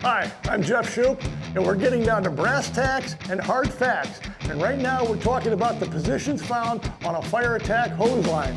Hi, I'm Jeff Shupe, and we're getting down to brass tacks and hard facts. And right now we're talking about the positions found on a fire attack hose line.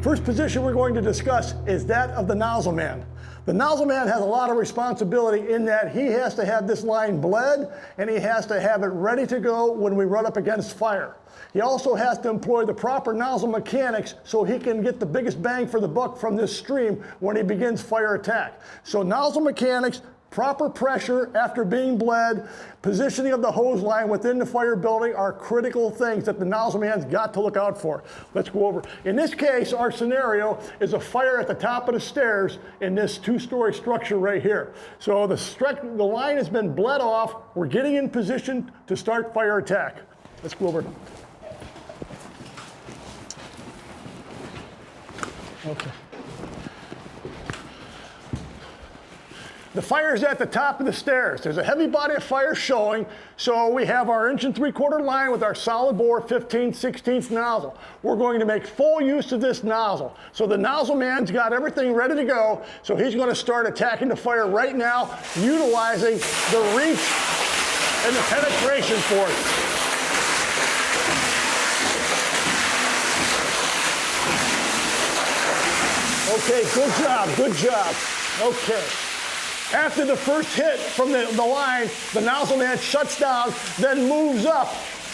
First position we're going to discuss is that of the nozzle man. The nozzle man has a lot of responsibility in that he has to have this line bled and he has to have it ready to go when we run up against fire. He also has to employ the proper nozzle mechanics so he can get the biggest bang for the buck from this stream when he begins fire attack. So nozzle mechanics, proper pressure after being bled, positioning of the hose line within the fire building are critical things that the nozzle man's got to look out for. Let's go over. In this case, our scenario is a fire at the top of the stairs in this two-story structure right here. So the line has been bled off. We're getting in position to start fire attack. Let's go over. Okay. The fire is at the top of the stairs. There's a heavy body of fire showing, so we have our 1 3/4 line with our solid bore 15/16 nozzle. We're going to make full use of this nozzle. So the nozzle man's got everything ready to go, so he's going to start attacking the fire right now, utilizing the reach and the penetration force. Okay, good job, good job. Okay. After the first hit from the line, the nozzle man shuts down, then moves up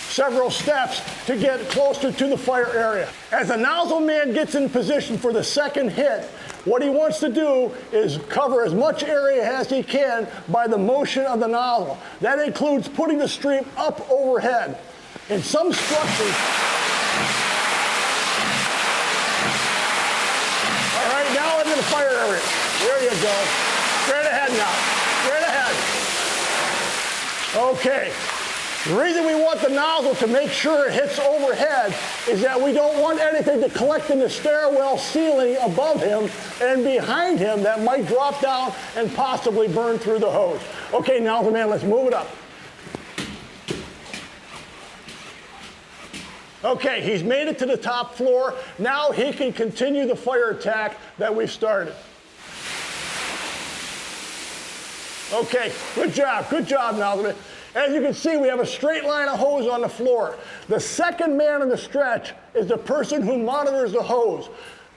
several steps to get closer to the fire area. As the nozzle man gets in position for the second hit, what he wants to do is cover as much area as he can by the motion of the nozzle. That includes putting the stream up overhead. In some structures, all right, now into the fire area. There you go. Straight ahead now, straight ahead. Okay, the reason we want the nozzle to make sure it hits overhead is that we don't want anything to collect in the stairwell ceiling above him and behind him that might drop down and possibly burn through the hose. Okay, nozzle man, let's move it up. Okay, he's made it to the top floor. Now he can continue the fire attack that we've started. Okay, good job, nozzle man. As you can see, we have a straight line of hose on the floor. The second man in the stretch is the person who monitors the hose.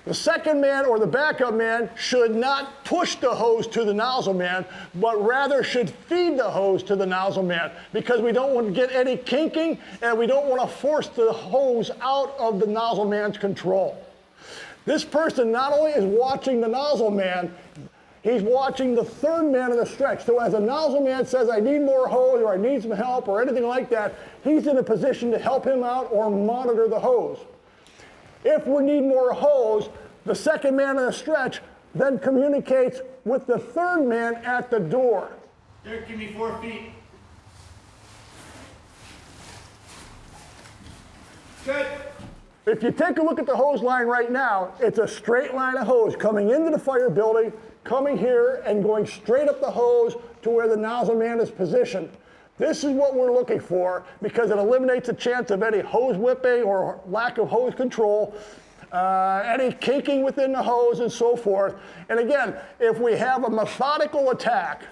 The second man or the backup man should not push the hose to the nozzle man, but rather should feed the hose to the nozzle man because we don't want to get any kinking and we don't want to force the hose out of the nozzle man's control. This person not only is watching the nozzle man, he's watching the third man in the stretch. So as a nozzle man says, I need more hose or I need some help or anything like that, he's in a position to help him out or monitor the hose. If we need more hose, the second man in the stretch then communicates with the third man at the door. Derek, give me 4 feet. Good. If you take a look at the hose line right now, it's a straight line of hose coming into the fire building, coming here and going straight up the hose to where the nozzle man is positioned. This is what we're looking for because it eliminates the chance of any hose whipping or lack of hose control, any kinking within the hose and so forth. And again, if we have a methodical attack,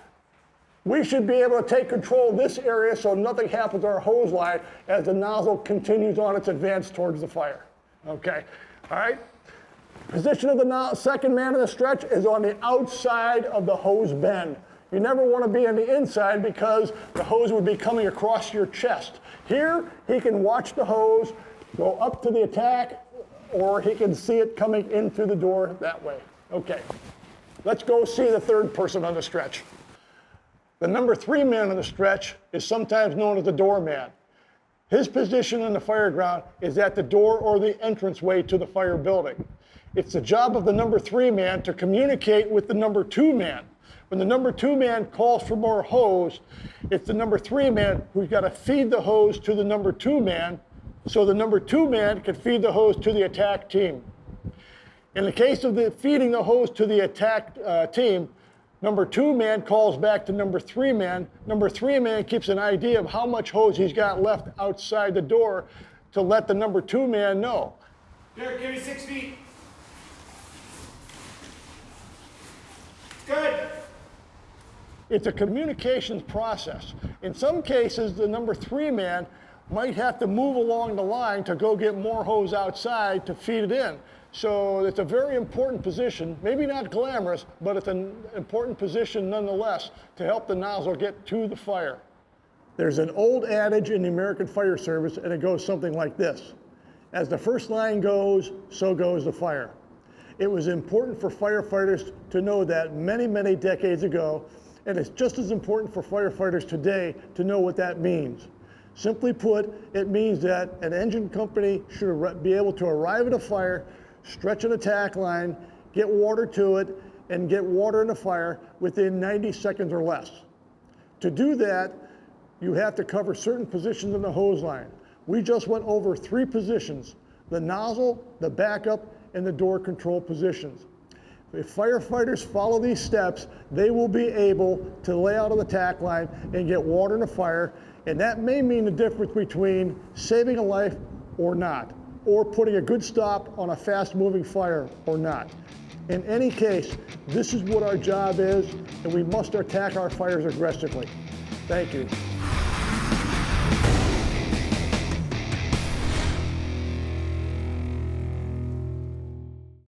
we should be able to take control of this area so nothing happens to our hose line as the nozzle continues on its advance towards the fire. Okay, all right? Position of the second man in the stretch is on the outside of the hose bend. You never want to be on the inside because the hose would be coming across your chest. Here, he can watch the hose go up to the attack, or he can see it coming in through the door that way. Okay, let's go see the third person on the stretch. The number 3 man on the stretch is sometimes known as the doorman. His position in the fire ground is at the door or the entranceway to the fire building. It's the job of the number 3 man to communicate with the number 2 man. When the number 2 man calls for more hose, it's the number 3 man who's got to feed the hose to the number 2 man so the number 2 man can feed the hose to the attack team. In the case of feeding the hose to the attack team, Number 2 man calls back to number 3 man. Number 3 man keeps an idea of how much hose he's got left outside the door to let the number 2 man know. Derek, give me 6 feet. Good. It's a communications process. In some cases, the number 3 man might have to move along the line to go get more hose outside to feed it in. So it's a very important position, maybe not glamorous, but it's an important position nonetheless to help the nozzle get to the fire. There's an old adage in the American Fire Service, and it goes something like this: as the first line goes, so goes the fire. It was important for firefighters to know that many, many decades ago, and it's just as important for firefighters today to know what that means. Simply put, it means that an engine company should be able to arrive at a fire, stretch an attack line, get water to it, and get water in the fire within 90 seconds or less. To do that, you have to cover certain positions in the hose line. We just went over 3 positions: the nozzle, the backup, and the door control positions. If firefighters follow these steps, they will be able to lay out on the attack line and get water in the fire, and that may mean the difference between saving a life or not, or putting a good stop on a fast-moving fire or not. In any case, this is what our job is, and we must attack our fires aggressively. Thank you.